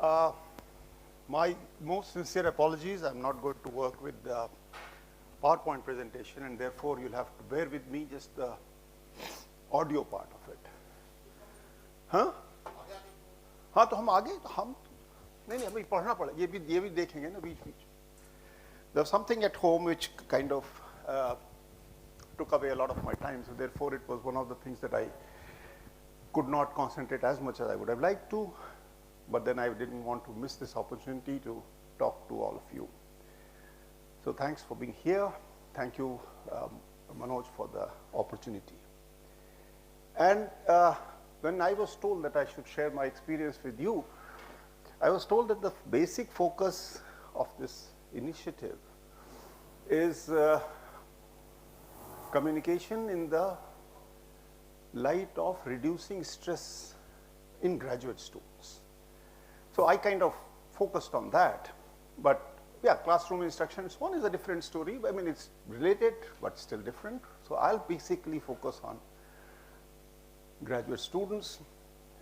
Uh, my most sincere apologies. I'm not going to work with the PowerPoint presentation, and therefore you'll have to bear with me just the audio part of it. हाँ? हाँ तो हम आगे तो हम नहीं अभी पढ़ना पड़ेगा ये भी देखेंगे ना बीच-बीच. There was something at home which kind of took away a lot of my time, so therefore it was one of the things that I could not concentrate as much as I would have liked to, but then I didn't want to miss this opportunity to talk to all of you. So thanks for being here. Thank you, Manoj, for the opportunity. And when I was told that I should share my experience with you, I was told that the basic focus of this initiative is communication in the light of reducing stress in graduate students. So I kind of focused on that, but yeah, classroom instruction, one is a different story. I mean, it's related, but still different. So I'll basically focus on graduate students,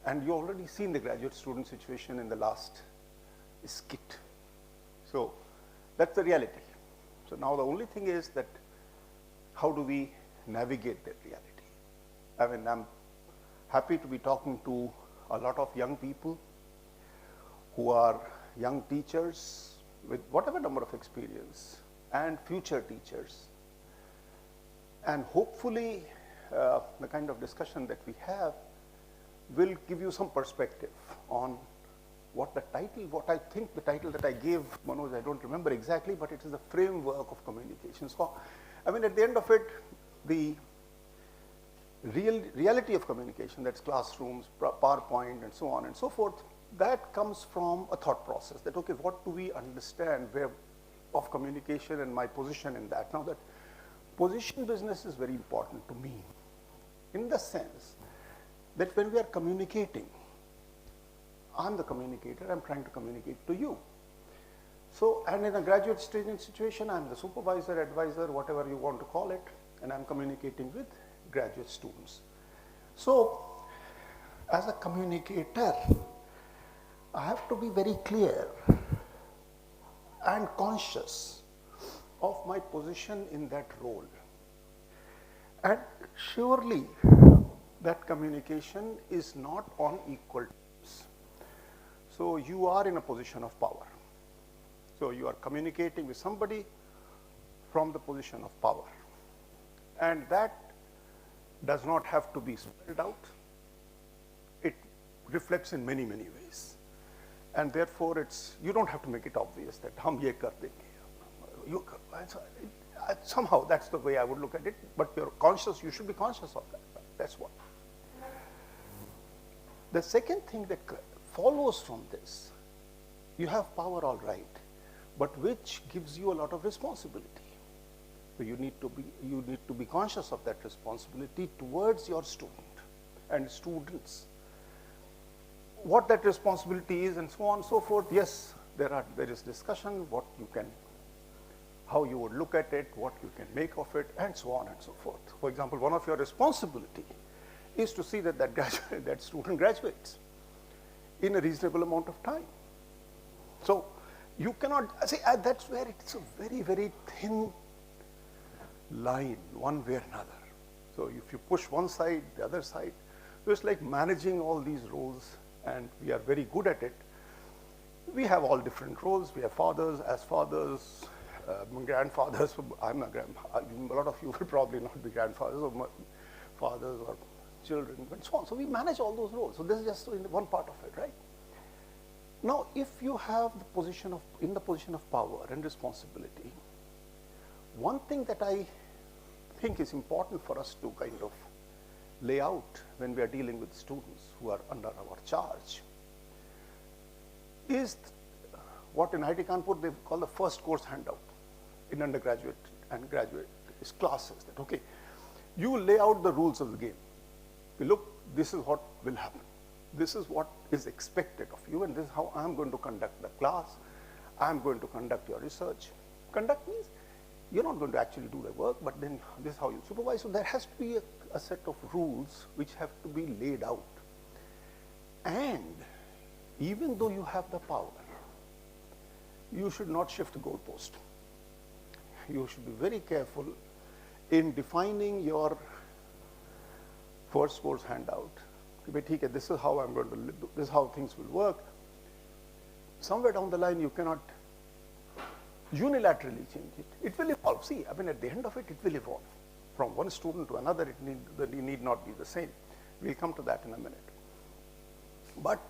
and you've already seen the graduate student situation in the last skit. So that's the reality. So now the only thing is that how do we navigate that reality? I mean, I'm happy to be talking to a lot of young people who are young teachers with whatever number of experience and future teachers. And hopefully the kind of discussion that we have will give you some perspective on what the title, what I think the title that I gave, Manoj, I don't remember exactly, but it is the framework of communication. So, I mean, at the end of it, the reality of communication, that's classrooms, PowerPoint, and so on and so forth, that comes from a thought process that, okay, what do we understand of communication and my position in that? Now, that position business is very important to me in the sense that when we are communicating, I'm the communicator, I'm trying to communicate to you. So, and in a graduate student situation, I'm the supervisor, advisor, whatever you want to call it, and I'm communicating with graduate students. So, as a communicator, I have to be very clear and conscious of my position in that role. And surely that communication is not on equal terms. So you are in a position of power. So you are communicating with somebody from the position of power. And that does not have to be spelled out. It reflects in many, many ways. And therefore, you don't have to make it obvious that hum ye kar denge. Somehow, that's the way I would look at it. But you're conscious, you should be conscious of that. That's what. The second thing that follows from this, you have power, all right, but which gives you a lot of responsibility. So you need to be conscious of that responsibility towards your student and students. What that responsibility is and so on and so forth, yes, there is discussion, how you would look at it, what you can make of it, and so on and so forth. For example, one of your responsibility is to see that that student graduates in a reasonable amount of time. So you cannot, see, that's where it's a very, very thin line, one way or another. So if you push one side, the other side, so it's like managing all these roles, and we are very good at it. We have all different roles. We have fathers, grandfathers. I'm a grandfather. A lot of you will probably not be grandfathers or fathers or children, and so on. So we manage all those roles. So this is just one part of it, right? Now, if you have in the position of power and responsibility, one thing that I think is important for us to kind of lay out when we are dealing with students who are under our charge is what in IIT Kanpur they call the first course handout in undergraduate and graduate classes. That, okay, you lay out the rules of the game. Look, this is what will happen. This is what is expected of you, and this is how I'm going to conduct the class. I'm going to conduct your research. Conduct means you're not going to actually do the work, but then this is how you supervise. So there has to be a set of rules which have to be laid out. And even though you have the power, you should not shift the goalpost. You should be very careful in defining your first course handout. This is how I'm going to live, this is how things will work. Somewhere down the line, you cannot unilaterally change it. It will evolve. See, I mean, at the end of it, it will evolve. From one student to another, it need not be the same. We'll come to that in a minute. But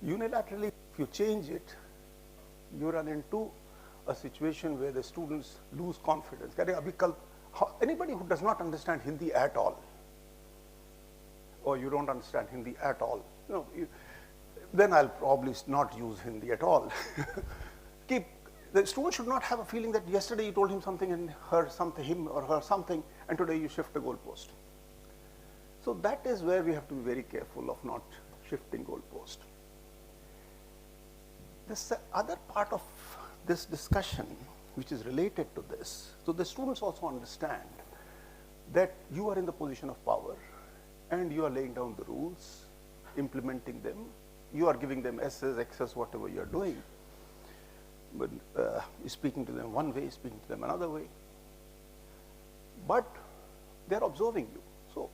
unilaterally, if you change it, you run into a situation where the students lose confidence. Anybody who does not understand Hindi at all, or you don't understand Hindi at all, then I'll probably not use Hindi at all. The student should not have a feeling that yesterday you told him something and him or her something, and today you shift the goalpost. So that is where we have to be very careful of not shifting goalpost. The other part of this discussion, which is related to this, so the students also understand that you are in the position of power and you are laying down the rules, implementing them, you are giving them S's, X's, whatever you are doing. But speaking to them one way, speaking to them another way. But they are observing you. So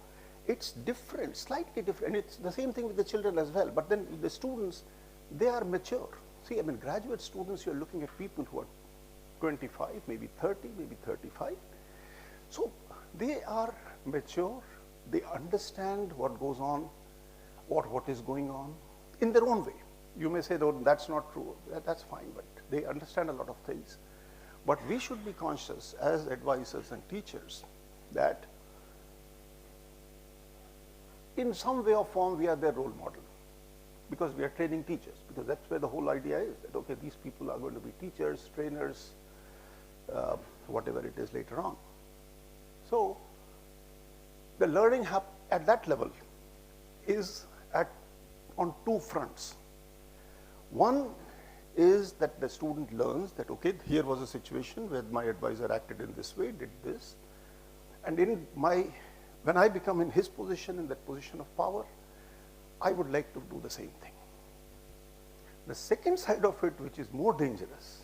it's different, slightly different. And it's the same thing with the children as well. But then the students, they are mature. See, I mean, graduate students, you're looking at people who are 25, maybe 30, maybe 35. So they are mature. They understand what goes on, what is going on in their own way. You may say, though, that's not true. That's fine, but they understand a lot of things. But we should be conscious as advisors and teachers that in some way or form we are their role model, because we are training teachers, because that's where the whole idea is, that okay, these people are going to be teachers, trainers, whatever it is later on. So the learning at that level is on two fronts. One is that the student learns that, okay, here was a situation where my advisor acted in this way, did this, and when I become in his position, in that position of power, I would like to do the same thing. The second side of it, which is more dangerous,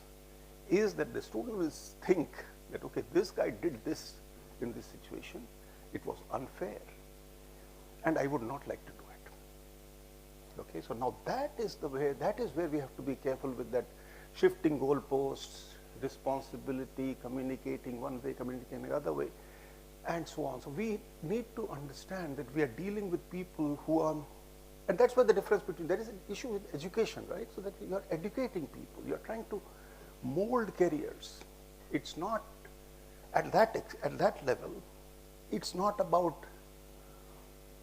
is that the student will think that, okay, this guy did this in this situation, it was unfair, and I would not like to do it. Okay, so now that is where we have to be careful with that shifting goalposts, responsibility, communicating one way, communicating the other way, and so on. So we need to understand that we are dealing with people who are, and that's where the difference between, there is an issue with education, right? So that you are educating people, you are trying to mold careers. It's not at that level, it's not about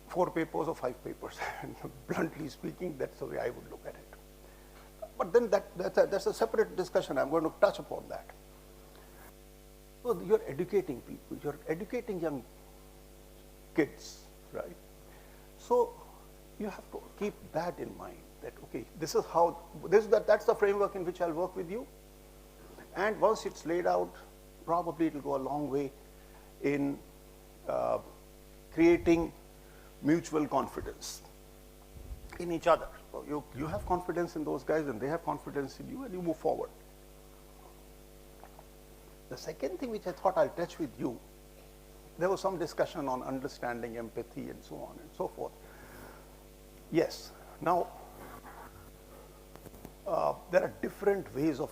4 papers or 5 papers. And bluntly speaking, that's the way I would look at it. But then that's a separate discussion. I'm going to touch upon that. So you're educating people, you're educating young kids, right? So you have to keep that in mind, that okay, that's the framework in which I'll work with you. And once it's laid out, probably it'll go a long way in creating mutual confidence in each other. So you have confidence in those guys and they have confidence in you, and you move forward. The second thing which I thought I'll touch with you, there was some discussion on understanding, empathy, and so on and so forth. Yes, now there are different ways of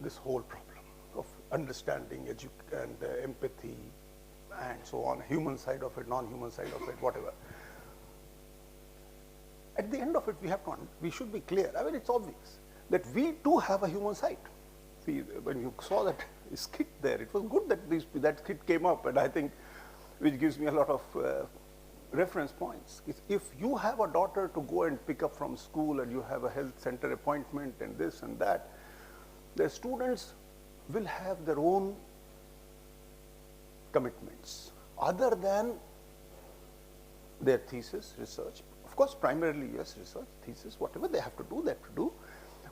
this whole problem of understanding and empathy and so on, human side of it, non-human side of it, whatever. At the end of it, we should be clear. I mean, it's obvious that we too have a human side. See, when you saw that skit there, it was good that that skit came up, and I think, which gives me a lot of reference points. If you have a daughter to go and pick up from school, and you have a health center appointment and this and that, the students will have their own commitments other than their thesis, research. Of course, primarily, yes, research, thesis, whatever they have to do, they have to do.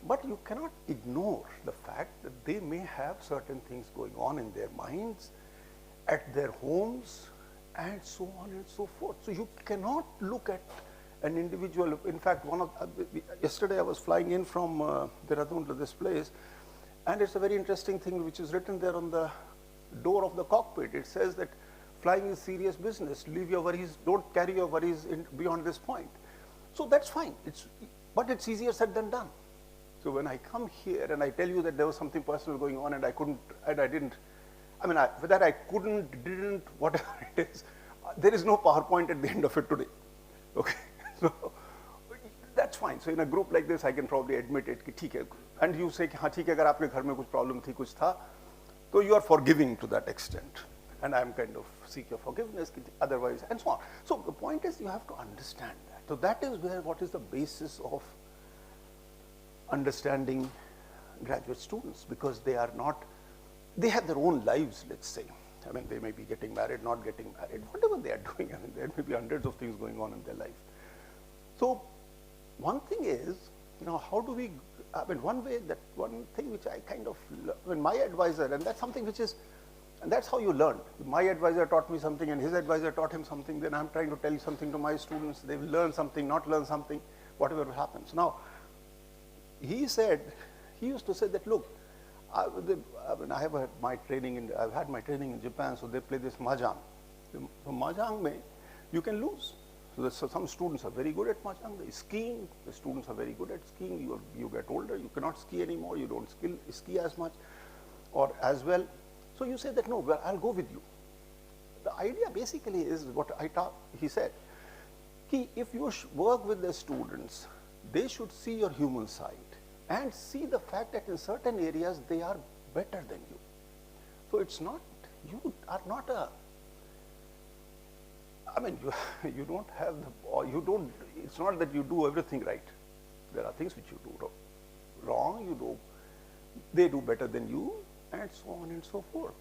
But you cannot ignore the fact that they may have certain things going on in their minds, at their homes, and so on and so forth. So you cannot look at an individual. In fact, yesterday I was flying in from Dehradun to this place, and it's a very interesting thing which is written there on the door of the cockpit. It says that flying is serious business. Leave your worries, don't carry your worries beyond this point. So that's fine. But it's easier said than done. So when I come here and I tell you that there was something personal going on and I couldn't, and I didn't, whether I couldn't, didn't, whatever it is, there is no PowerPoint at the end of it today. Okay, so that's fine. So in a group like this, I can probably admit it. And you say, हाँ ठीक है, अगर आपके घर में कुछ problem थी, कुछ था, so you are forgiving to that extent. And I'm kind of seek your forgiveness, otherwise, and so on. So the point is, you have to understand that. So that is what is the basis of understanding graduate students, because they have their own lives, let's say. They may be getting married, not getting married, whatever they are doing. There may be hundreds of things going on in their life. So one thing is, how do we, one thing which I kind of, my advisor, and that's something which is, and that's how you learn. My advisor taught me something and his advisor taught him something, then I'm trying to tell something to my students, they will learn something, not learn something, whatever happens. Now, he used to say that, look, I've had my training in Japan, so they play this mahjong. So mahjong, you can lose. So some students are very good at mahjong. Skiing, the students are very good at skiing. You get older, you cannot ski anymore, you don't ski as much or as well. So you say that, no, well, I'll go with you. The idea basically is what he said, if you work with the students, they should see your human side and see the fact that in certain areas they are better than you. So it's not, you are not you don't have it's not that you do everything right. There are things which you do wrong, they do better than you, and so on and so forth.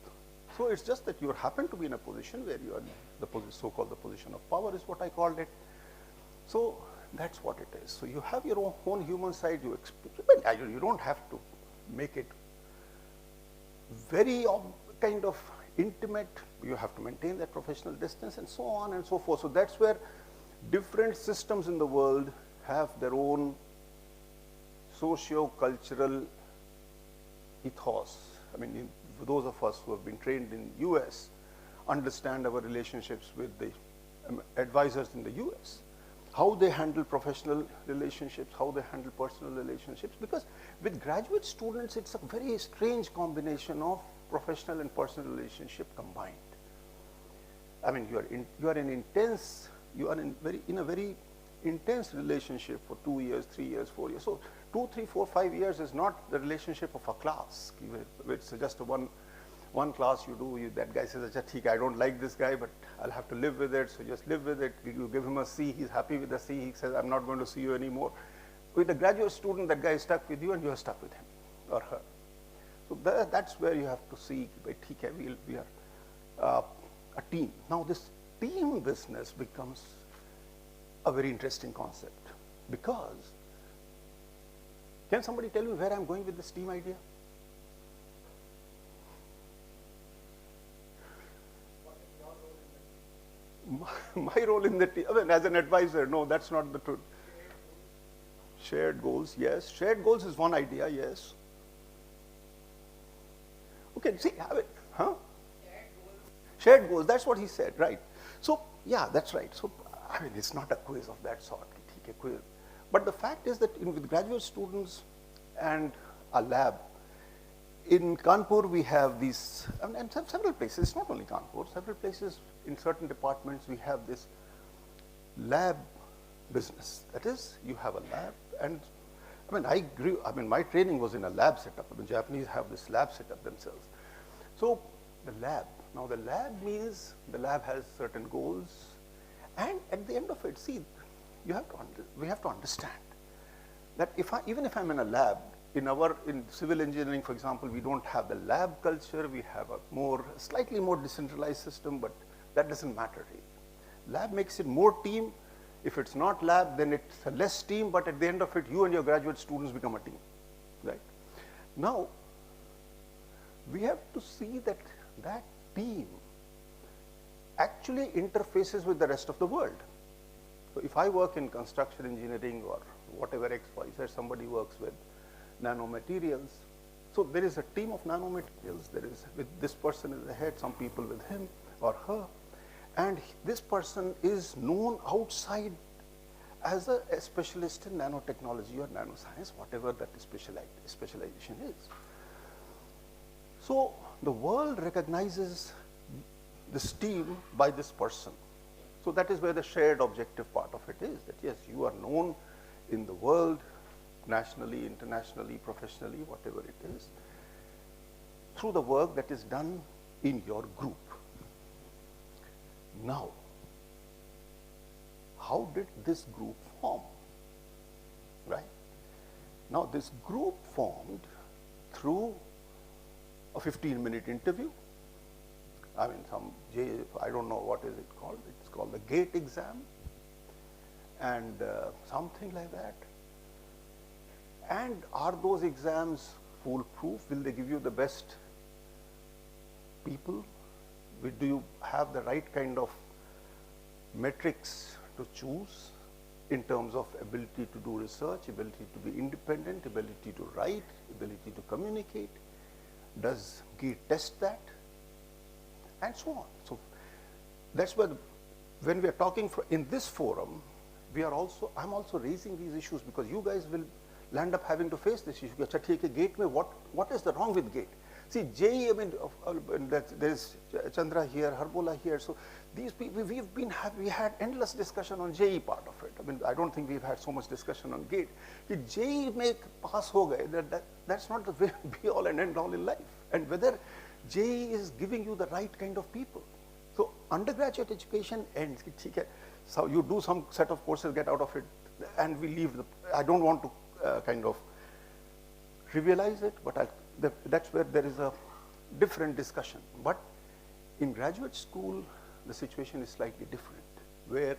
So it's just that you happen to be in a position where you are the so-called the position of power is what I called it. So that's what it is. So you have your own human side. You don't have to make it very kind of intimate. You have to maintain that professional distance and so on and so forth. So that's where different systems in the world have their own socio-cultural ethos. Those of us who have been trained in US understand our relationships with the advisors in the US, how they handle professional relationships, how they handle personal relationships, because with graduate students, it's a very strange combination of professional and personal relationship combined. You are in a very intense relationship for 2 years, 3 years, 4 years. So 2, 3, 4, 5 years is not the relationship of a class. It's just one class you do. That guy says, I don't like this guy, but I'll have to live with it. So just live with it. You give him a C, he's happy with the C. He says, I'm not going to see you anymore. With a graduate student, that guy is stuck with you and you're stuck with him or her. So that's where you have to see, we are a team. Now this team business becomes a very interesting concept, because can somebody tell me where I'm going with this team idea? My role in the team, as an advisor, no, that's not the truth. Shared goals, yes. Shared goals is one idea, yes. Okay, see, shared goals, that's what he said, right? So, yeah, that's right. So, it's not a quiz of that sort. But the fact is that with graduate students and a lab, in Kanpur we have these, and several places, not only Kanpur, several places in certain departments we have this lab business. That is, you have a lab, and my training was in a lab setup. The Japanese have this lab setup themselves. So the lab, now the lab means the lab has certain goals, and at the end of it, see, we have to understand that even if I'm in a lab, in civil engineering, for example, we don't have the lab culture. We have a slightly more decentralized system, but that doesn't matter really. Lab makes it more team. If it's not lab, then it's a less team, but at the end of it, you and your graduate students become a team, right? Now, we have to see that team actually interfaces with the rest of the world. So if I work in construction engineering or whatever X, Y, Z, somebody works with nanomaterials. So there is a team of nanomaterials. There is, with this person is the head, some people with him or her. And this person is known outside as a specialist in nanotechnology or nanoscience, whatever that specialization is. So the world recognizes this team by this person. So that is where the shared objective part of it is, that yes, you are known in the world, nationally, internationally, professionally, whatever it is, through the work that is done in your group. Now, how did this group form? Right? Now, this group formed through a 15-minute interview. I mean, I don't know what is it called. It's called the GATE exam and something like that. And are those exams foolproof? Will they give you the best people? Do you have the right kind of metrics to choose in terms of ability to do research, ability to be independent, ability to write, ability to communicate? Does GATE test that? And so on. So that's where, when we are talking in this forum, I'm also raising these issues because you guys will land up having to face this issue. GATE, what is the wrong with GATE? See, JEE, I mean, there's Chandra here, Harbola here. So these people, we had endless discussion on JEE part of it. I mean, I don't think we've had so much discussion on GATE. JEE make pass ho gaye, that's not the be all and end all in life. And whether JEE is giving you the right kind of people. So undergraduate education ends. So you do some set of courses, get out of it, and we leave. I don't want to kind of trivialize it, but that's where there is a different discussion. But in graduate school, the situation is slightly different, where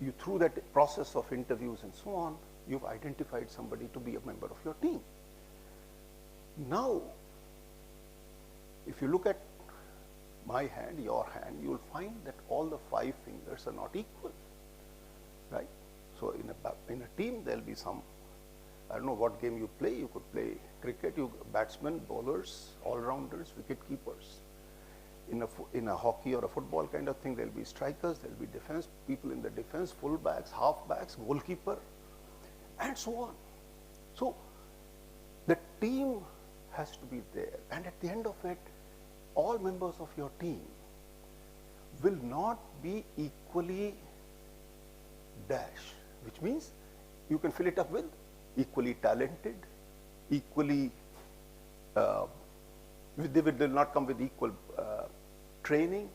you, through that process of interviews and so on, you've identified somebody to be a member of your team. Now, if you look at my hand, your hand, you will find that all the 5 fingers are not equal, right? So in a team, there'll be some, I don't know what game you play. You could play cricket, batsmen, bowlers, all-rounders, wicket keepers. In a hockey or a football kind of thing, there'll be strikers, there'll be defense, people in the defense, full-backs, half-backs, goalkeeper, and so on. So the team has to be there. And at the end of it, all members of your team will not be equally dash, which means you can fill it up with equally talented, equally, they will not come with equal training,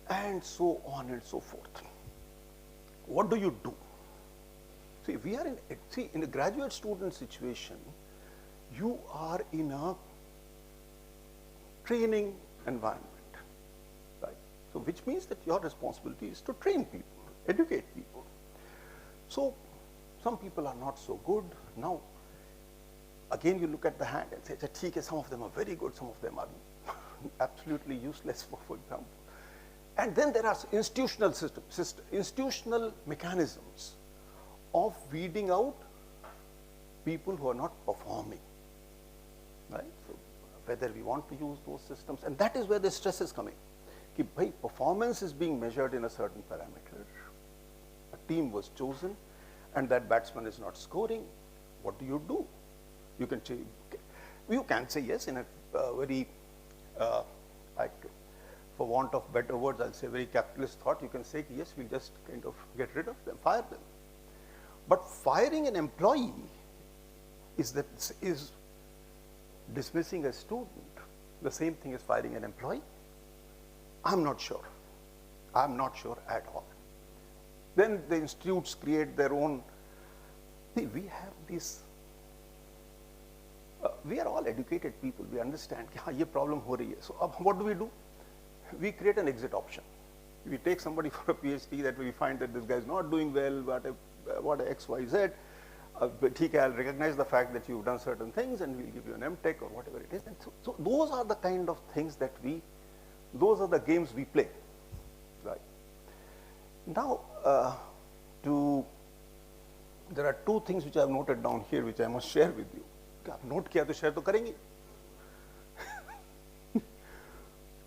and so on and so forth. What do you do? See, we are in a graduate student situation, you are in a training environment, right? So which means that your responsibility is to train people, educate people. So some people are not so good. Now, again, you look at the hand and say, some of them are very good, some of them are absolutely useless, for example. And then there are institutional mechanisms of weeding out people who are not performing, right? So whether we want to use those systems, and that is where the stress is coming. Performance is being measured in a certain parameter. A team was chosen, and that batsman is not scoring. What do? You can say, yes, in a very, for want of better words, I'll say very capitalist thought. You can say, yes, we'll just kind of get rid of them, fire them. But firing an employee is dismissing a student the same thing as firing an employee? I'm not sure. I'm not sure at all. Then the institutes create their own. See, we have this. We are all educated people. We understand that this problem is happening. So what do? We create an exit option. We take somebody for a PhD that we find that this guy is not doing well, what X, Y, Z. But I'll recognize the fact that you've done certain things and we'll give you an MTech or whatever it is. And so those are the kind of things that those are the games we play, right? Now, there are two things which I have noted down here which I must share with you. आप note किया तो share तो करेंगे.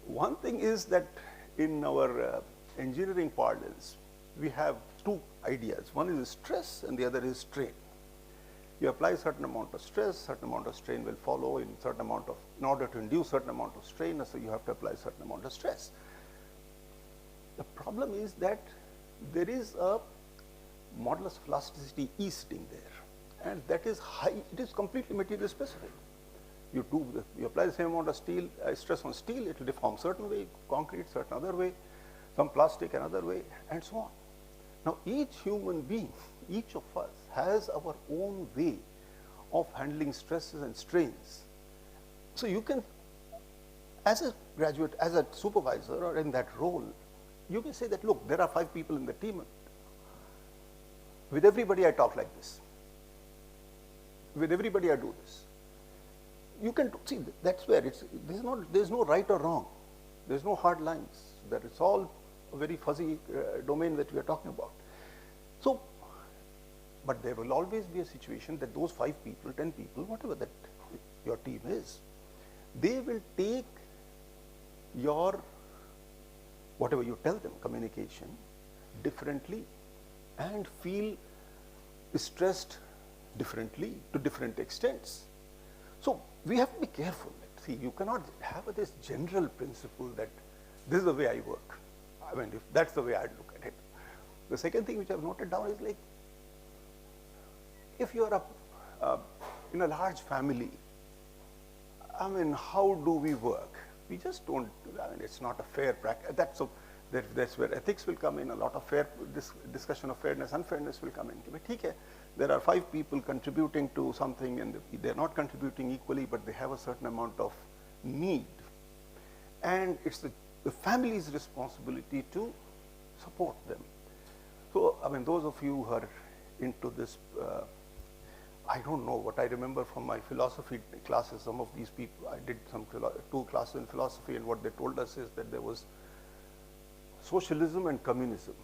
One thing is that in our engineering parlance, we have two ideas. One is stress and the other is strain. You apply a certain amount of stress, certain amount of strain will follow in order to induce certain amount of strain, so you have to apply a certain amount of stress. The problem is that there is a modulus of elasticity E sitting there, and that is high. It is completely material specific. You apply the same amount of stress on steel, it will deform certain way, concrete certain other way, some plastic another way, and so on. Now, each human being, each of us has our own way of handling stresses and strains. So you can, as a graduate, as a supervisor or in that role, you can say that, look, there are 5 people in the team. With everybody I talk like this. With everybody I do this. You can see, that's where there's no right or wrong. There's no hard lines. That it's all a very fuzzy domain that we are talking about. So, but there will always be a situation that those 5 people, 10 people, whatever that your team is, they will take your, whatever you tell them, communication, differently and feel stressed differently to different extents. So we have to be careful. See, you cannot have this general principle that this is the way I work. I mean, if that's the way I look at it. The second thing which I've noted down is like, if you are in a large family, I mean, how do we work? We just don't, I mean, it's not a fair practice. That's where ethics will come in, a lot of discussion of fairness, unfairness will come in. But okay, there are 5 people contributing to something and they're not contributing equally, but they have a certain amount of need. And it's the family's responsibility to support them. So, I mean, those of you who are into this, I don't know what I remember from my philosophy classes. Some of these people, I did 2 classes in philosophy, and what they told us is that there was socialism and communism.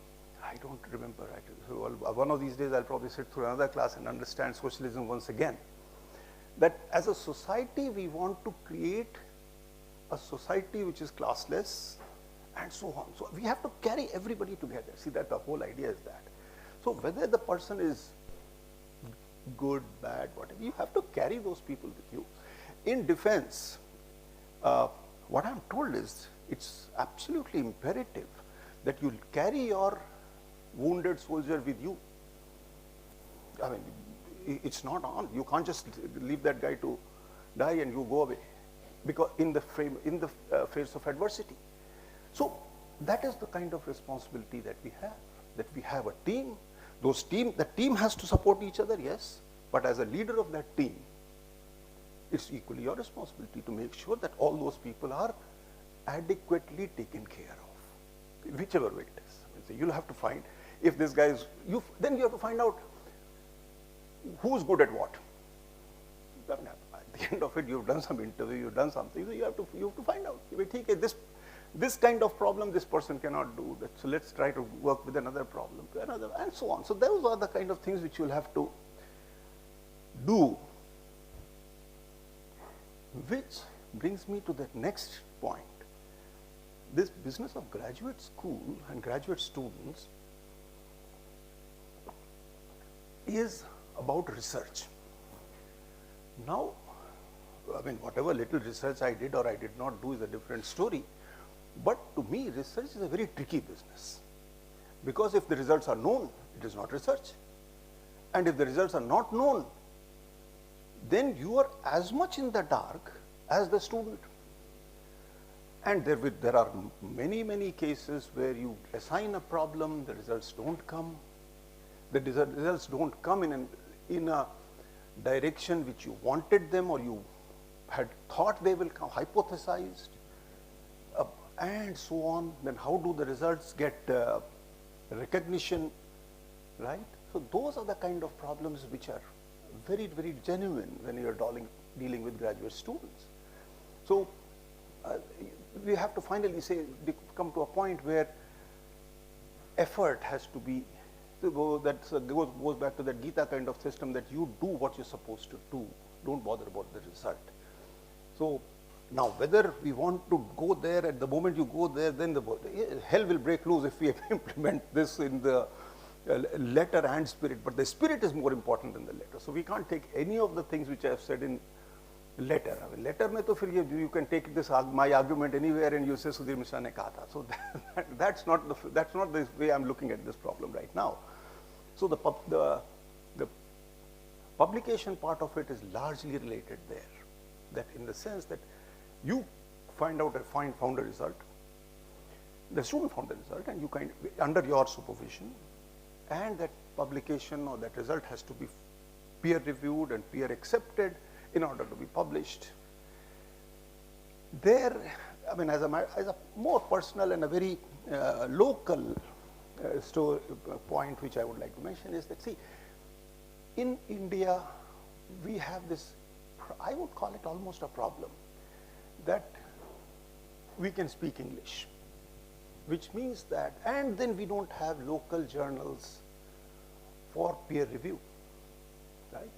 I don't remember. So one of these days I'll probably sit through another class and understand socialism once again. That as a society we want to create a society which is classless and so on. So we have to carry everybody together. See, that the whole idea is that. So whether the person is good, bad, whatever, you have to carry those people with you. In defense, what I'm told is it's absolutely imperative that you carry your wounded soldier with you. I mean, it's not on. You can't just leave that guy to die and you go away, because in the face of adversity. So that is the kind of responsibility that we have. That we have a team. The team has to support each other, yes, but as a leader of that team, it's equally your responsibility to make sure that all those people are adequately taken care of, whichever way it is. So you'll have to find, if this guy is, then you have to find out who's good at what. At the end of it, you've done some interview, you've done something, so you have to find out. This kind of problem this person cannot do, so let's try to work with another problem, and so on. So those are the kind of things which you'll have to do. Which brings me to the next point. This business of graduate school and graduate students is about research. Now, I mean, whatever little research I did or I did not do is a different story. But to me, research is a very tricky business. Because if the results are known, it is not research. And if the results are not known, then you are as much in the dark as the student. And there are many, many cases where you assign a problem, the results don't come. The results don't come in a direction which you wanted them or you had thought they will come, hypothesized, and so on. Then how do the results get recognition, right? So those are the kind of problems which are very, very genuine when you are dealing with graduate students. So we have to finally come to a point where effort has to be, goes back to that Gita kind of system, that you do what you're supposed to do, don't bother about the result. So now whether we want to go there, at the moment you go there, then hell will break loose if we implement this in the letter and spirit, but the spirit is more important than the letter. So we can't take any of the things which I have said in letter. I mean, letter mein to fir you can take this my argument anywhere and you say Sudhir Mishra ne kaha tha. So that's not the way I'm looking at this problem right now. So the publication part of it is largely related there, that in the sense that you found a result, the student found the result, and you under your supervision, and that publication or that result has to be peer reviewed and peer accepted in order to be published. There, I mean, as a more personal and a very local point which I would like to mention is that, see, in India, we have this, I would call it almost a problem, that we can speak English, which means that, and then we don't have local journals for peer review, right?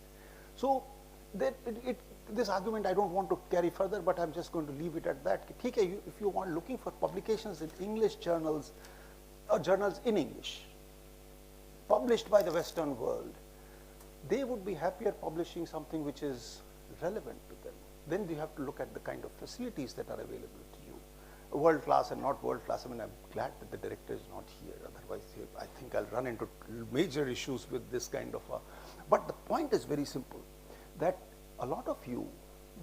So this argument I don't want to carry further, but I'm just going to leave it at that. If you want looking for publications in English journals, or journals in English, published by the Western world, they would be happier publishing something which is relevant to them. Then you have to look at the kind of facilities that are available to you, world class and not world class. I mean, I'm glad that the director is not here. Otherwise, I think I'll run into major issues with this kind of a. But the point is very simple, that a lot of you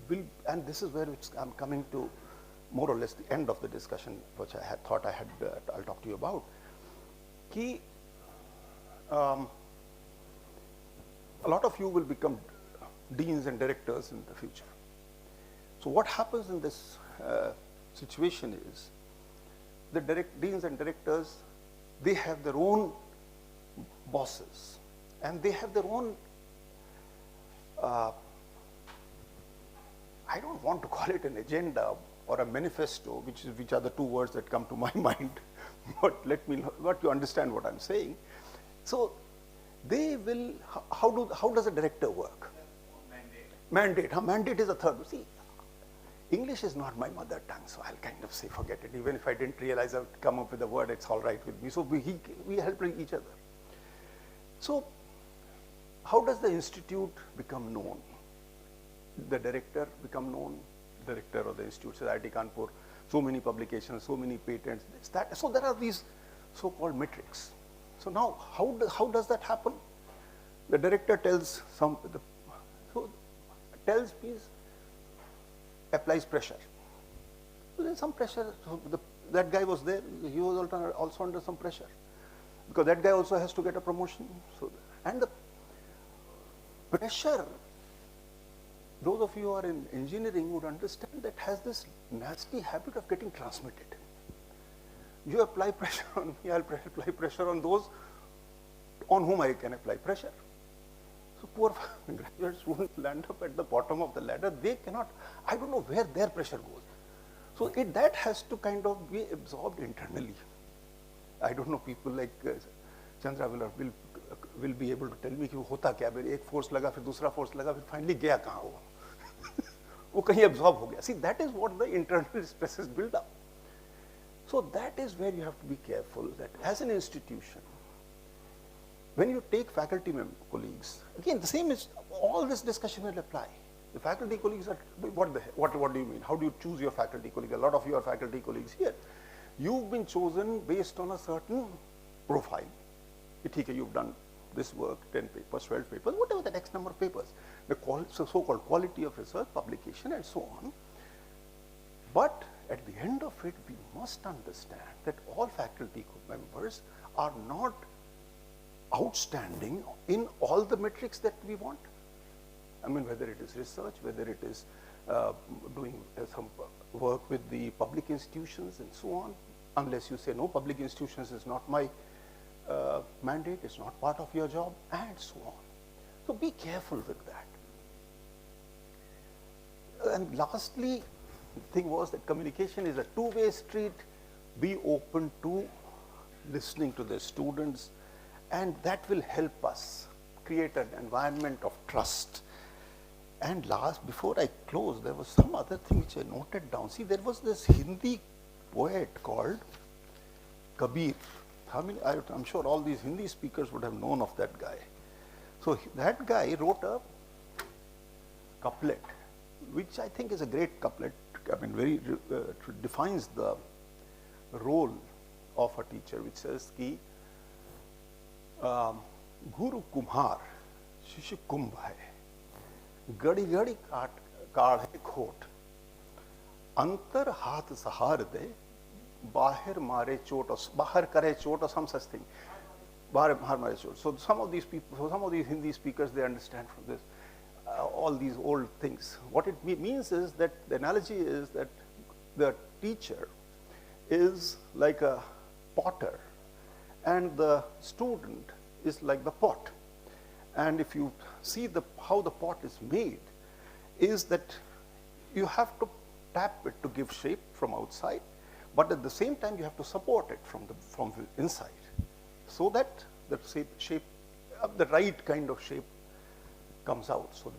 will, and this is where I'm coming to more or less the end of the discussion, which I had thought I'll talk to you about. A lot of you will become deans and directors in the future. So what happens in this situation is, the deans and directors, they have their own bosses, and they have their own, I don't want to call it an agenda or a manifesto, which are the two words that come to my mind, but let you understand what I'm saying. So they will, how does a director work? Mandate. Mandate is a third. See, English is not my mother tongue, so I'll kind of say forget it. Even if I didn't realize I would come up with a word, it's all right with me. So we help each other. So how does the institute become known? The director become known, director of the institute, says IIT Kanpur, so many publications, so many patents, this, that. So there are these so-called metrics. So now, how does that happen? The director tells means applies pressure. So there's some pressure. So that guy was there. He was also under some pressure, because that guy also has to get a promotion. So, and the pressure, those of you who are in engineering would understand, that has this nasty habit of getting transmitted. You apply pressure on me, I'll apply pressure on those on whom I can apply pressure. So poor graduate students land up at the bottom of the ladder. They cannot, I don't know where their pressure goes. So that has to kind of be absorbed internally. I don't know, people like Chandra will be able to tell me कि वो होता क्या, एक force लगा, फिर दूसरा force लगा, फिर finally गया कहाँ वो? वो कहीं absorb हो गया. See, that is what the internal stresses build up. So that is where you have to be careful, that as an institution, when you take faculty colleagues, again the same is, all this discussion will apply. The faculty colleagues are, what do you mean? How do you choose your faculty colleagues? A lot of your faculty colleagues here, you've been chosen based on a certain profile. You've done this work, 10 papers, 12 papers, whatever the next number of papers, the so-called quality of research, publication, and so on. But at the end of it, we must understand that all faculty members are not outstanding in all the metrics that we want. I mean, whether it is research, whether it is doing some work with the public institutions and so on, unless you say, no, public institutions is not my mandate, it's not part of your job, and so on. So be careful with that. And lastly, the thing was that communication is a two-way street. Be open to listening to the students, and that will help us create an environment of trust. And last, before I close, there was some other thing which I noted down. See, there was this Hindi poet called Kabir. I'm sure all these Hindi speakers would have known of that guy. So that guy wrote a couplet, which I think is a great couplet. I mean, very defines the role of a teacher, which says ki Guru Kumhar Shishya Kumbh hai, gadi gadi kaad hai khot, antar haath sahar de, bahar mare chot, bahar kare chot, or some such thing. Bahar mare chot. So some of these people, some of these Hindi speakers, they understand from this all these old things. What it means is that the analogy is that the teacher is like a potter and the student is like the pot. And if you see how the pot is made, is that you have to tap it to give shape from outside, but at the same time you have to support it from the inside, so that the shape, the right kind of shape comes out. So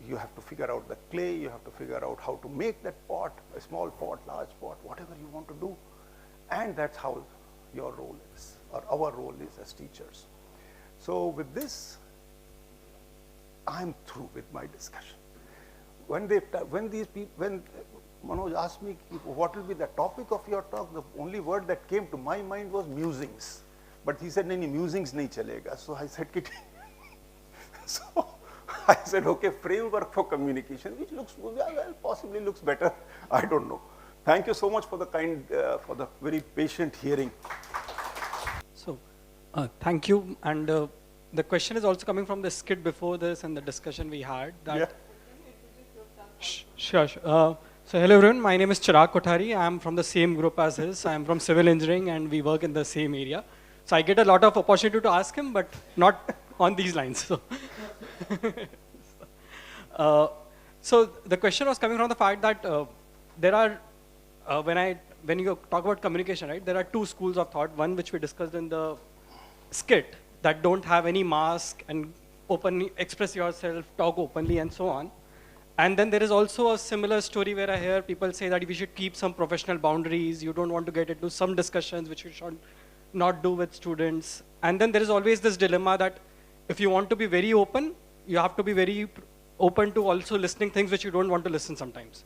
you have to figure out the clay, you have to figure out how to make that pot, a small pot, large pot, whatever you want to do. And that's how your role is, or our role is as teachers. So with this, I'm through with my discussion. When Manoj asked me what will be the topic of your talk, the only word that came to my mind was musings. But he said, "Nahi, musings nahi chalega." So I said, so I said, okay, framework for communication, which looks, well, possibly looks better. I don't know. Thank you so much for the for the very patient hearing. So, thank you. And the question is also coming from the skit before this and the discussion we had. That Yeah. Sure. So, hello everyone. My name is Chirag Kothari. I am from the same group as his. I am from civil engineering and we work in the same area. So, I get a lot of opportunity to ask him, but not on these lines. So the question was coming from the fact that there are, when you talk about communication, right, there are two schools of thought. One which we discussed in the skit, that don't have any mask and openly express yourself, talk openly and so on. And then there is also a similar story where I hear people say that we should keep some professional boundaries. You don't want to get into some discussions which you should not do with students. And then there is always this dilemma that if you want to be very open, you have to be very open to also listening things which you don't want to listen sometimes.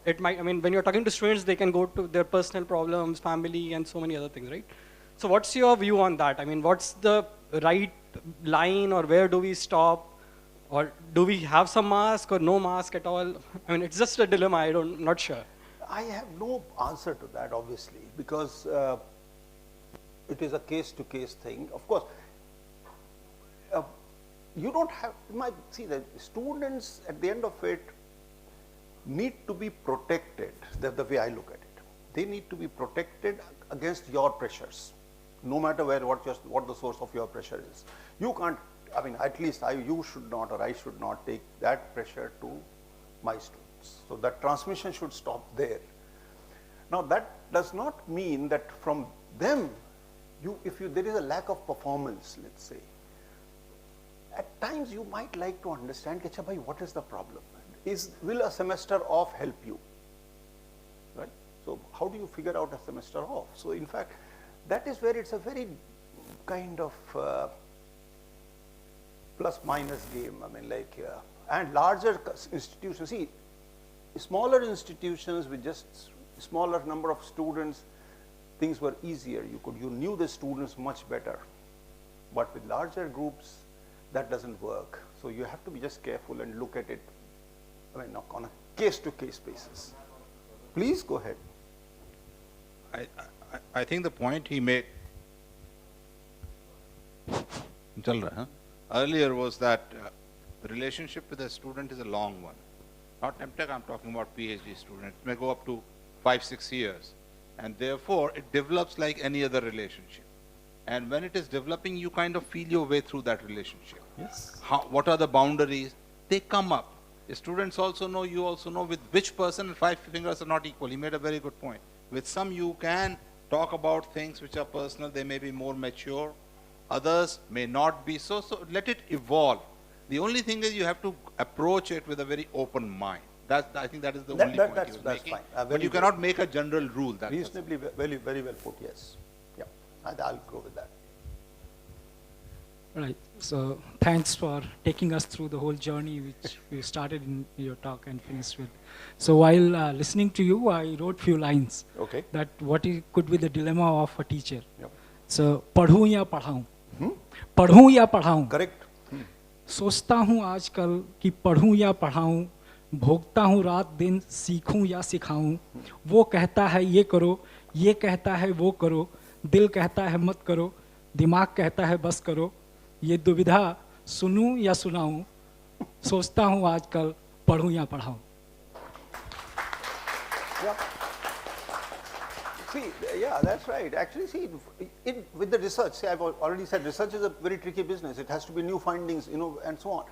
It might, I mean, when you're talking to students, they can go to their personal problems, family, and so many other things, right? So what's your view on that? I mean, what's the right line, or where do we stop? Or do we have some mask or no mask at all? I mean, it's just a dilemma. I'm not sure. I have no answer to that, obviously, because it is a case-to-case thing. Of course, you don't have, see, the students at the end of it need to be protected. The way I look at it, they need to be protected against your pressures, no matter what the source of your pressure is. You can't, I mean, at least you should not, or I should not take that pressure to my students. So that transmission should stop there. Now that does not mean that from them, there is a lack of performance, let's say, at times you might like to understand, what is the problem? Will a semester off help you? Right? So how do you figure out a semester off? So in fact, that is where it's a very kind of plus minus game. I mean, like, and larger institutions, see, smaller institutions with just smaller number of students, things were easier. You knew the students much better. But with larger groups, that doesn't work. So you have to be just careful and look at it, I mean, on a case-to-case basis. Please go ahead. I think the point he made earlier was that the relationship with a student is a long one. Not MTech, I'm talking about PhD student. It may go up to 5-6 years. And therefore, it develops like any other relationship. And when it is developing, you kind of feel your way through that relationship. Yes. What are the boundaries? They come up. The students also know, you also know with which person 5 fingers are not equal. He made a very good point. With some you can talk about things which are personal. They may be more mature. Others may not be so. So let it evolve. The only thing is you have to approach it with a very open mind. I think that is the only point he was making. Fine. But you cannot make a general rule. Reasonably, very well put, yes. Yeah, I'll go with that. Right. So thanks for taking us through the whole journey which we started in your talk and finished with. So while listening to you, I wrote few lines. Okay. That could be the dilemma of a teacher. Yep. So पढ़ूं या पढ़ाऊं, पढ़ूं या पढ़ाऊं. Correct. सोचता हूँ आजकल कि पढ़ूं या पढ़ाऊं, भोगता हूँ रात दिन सीखूं या सिखाऊं. वो कहता है ये करो, ये कहता है वो करो, दिल कहता है मत करो, दिमाग कहता है बस करो. ये दुविधा सुनूं या सुनाऊं, सोचता हूँ आजकल पढ़ूं या पढ़ाऊं. Yeah. See, yeah, that's right. Actually, see, with the research, see, I've already said research is a very tricky business. It has to be new findings, and so on,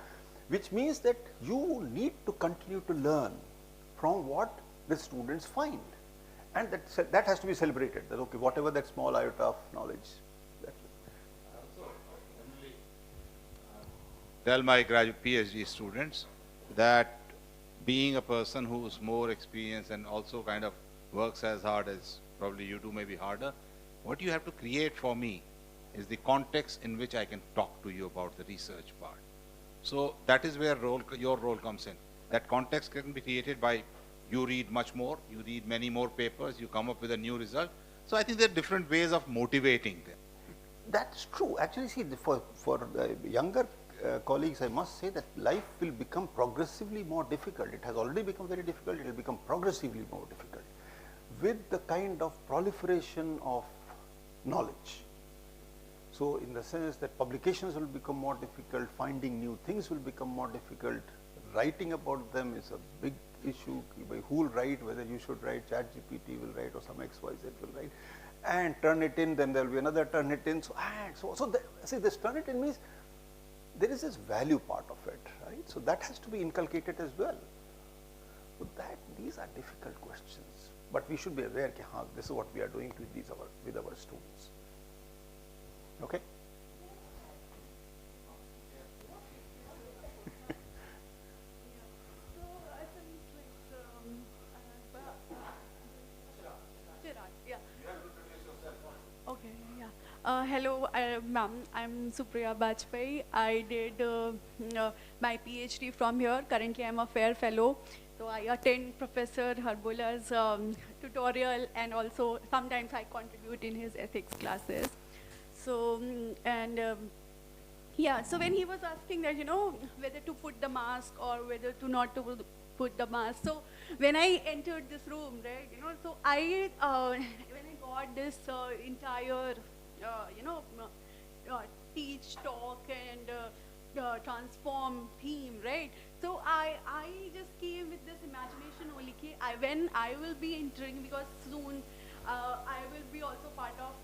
which means that you need to continue to learn from what the students find, and that has to be celebrated. That okay, whatever that small iota of knowledge. Tell my graduate PhD students that being a person who's more experienced and also kind of works as hard as probably you do, maybe harder, what you have to create for me is the context in which I can talk to you about the research part. So that is where your role comes in. That context can be created by you read much more, you read many more papers, you come up with a new result. So I think there are different ways of motivating them. That's true. Actually, see, for the younger colleagues, I must say that life will become progressively more difficult. It has already become very difficult. It will become progressively more difficult with the kind of proliferation of knowledge. So in the sense that publications will become more difficult, finding new things will become more difficult, writing about them is a big issue. Who will write, whether you should write, ChatGPT will write or some XYZ will write, and turn it in, then there will be another turn it in. See, this turn it in means there is this value part of it, right? So that has to be inculcated as well. So these are difficult questions, but we should be aware that this is what we are doing with our students. Okay? Hello, ma'am. I'm Supriya Bajpai. I did my PhD from here. Currently, I'm a FAIR Fellow. So I attend Professor Harbola's tutorial, and also sometimes I contribute in his ethics classes. So, so when he was asking that, whether to put the mask or whether to not to put the mask. So when I entered this room, right, so when I got this entire teach, talk, and transform theme, right? So I just came with this imagination only. When I will be entering, because soon I will be also part of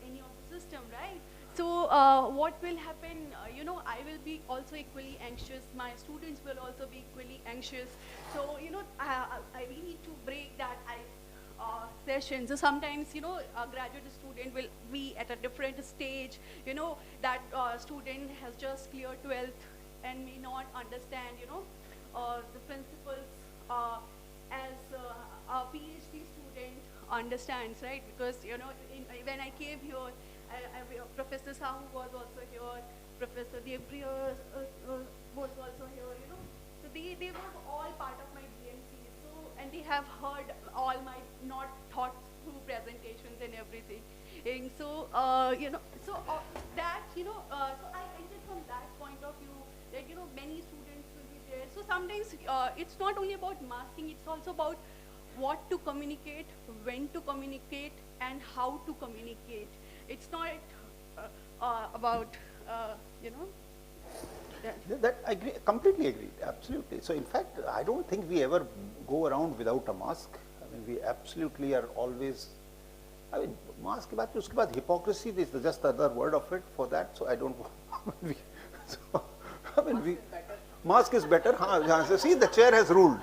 any of the system, right? So what will happen? I will be also equally anxious. My students will also be equally anxious. So I really need to break that ice session. So sometimes, a graduate student will be at a different stage, that student has just cleared 12th and may not understand, the principles as a PhD student understands, right? Because, when I came here, Professor Sahu was also here, Professor Debriya was also here, So they were all part of my DMC. And they have heard all my not thought through presentations and everything. And so, so I entered from that point of view that, many students will be there. So sometimes it's not only about masking, it's also about what to communicate, when to communicate, and how to communicate. It's not about, That I agree, completely agree, absolutely. So in fact, I don't think we ever go around without a mask. I mean, we absolutely are always, mask ke baad, uske baad hypocrisy is just the other word of it for that, so I don't, mask is better. So see, the chair has ruled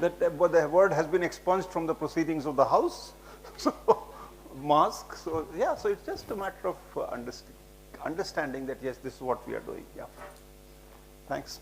that the word has been expunged from the proceedings of the house. So, mask. So yeah, so it's just a matter of understanding that yes, this is what we are doing. Yeah. Thanks.